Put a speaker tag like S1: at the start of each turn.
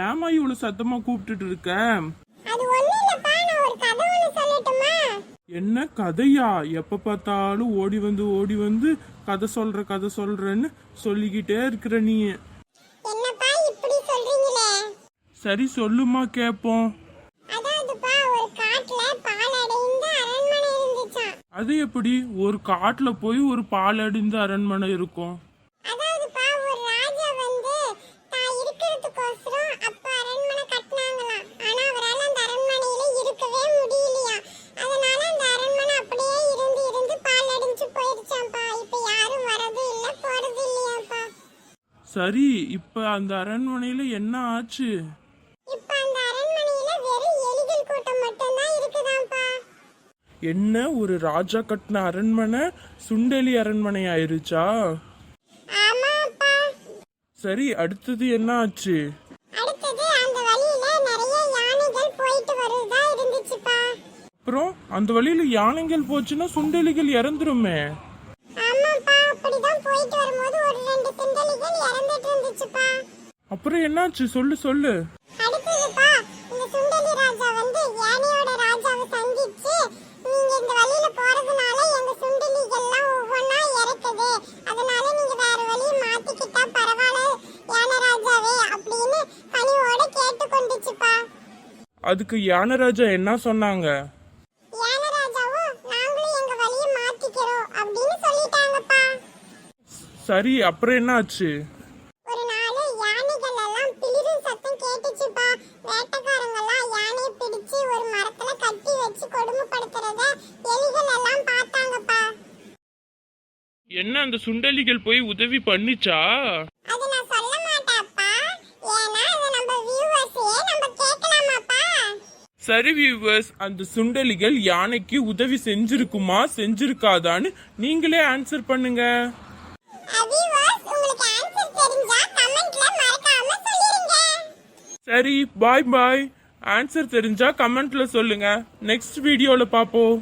S1: ஏமா இவ்வளவு சத்தமா கூப்பிட்டுட்டு இருக்க? என்ன கதையா? எப்ப பார்த்தாலும் ஓடி வந்து கதை சொல்றேன்னு சொல்லிக்கிட்டே இருக்கிற நீ. சரி சொல்லுமா கேப்போம். அது எப்படி ஒரு காட்டுல போய் ஒரு பால் அடிந்த அரண்மனை இருக்கும்? சரி, இப்ப அந்த அரண்மனையில என்ன ஆச்சு? என்ன ஒரு ராஜா கட்டின அரண்மனை சுண்டெலி அரண்மனை ஆயிருச்சா? சரி, அடுத்தது என்ன ஆச்சு? அப்புறம் அந்த வழியில யானைகள் போச்சுன்னா சுண்டெலிகள் இறந்துருமே. அப்புறம் என்னாச்சு சொல்லு சொல்லு. அதுக்கு யானராஜா என்ன சொன்னாங்க? சரி, அப்புறம் என்ன ஆச்சு? என்ன அந்த சுண்டலிகள் போய் உதவி பண்ணிச்சா? சரி வியூவர்ஸ், அந்த சுண்டலிகள் யானைக்கு உதவி செஞ்சிருக்குமா செஞ்சிருக்காதான்னு நீங்களே ஆன்சர் பண்ணுங்க. சரி, பாய் பாய். ஆன்சர் தெரிஞ்சா கமெண்ட்ல சொல்லுங்க. நெக்ஸ்ட் வீடியோல பாப்போம்.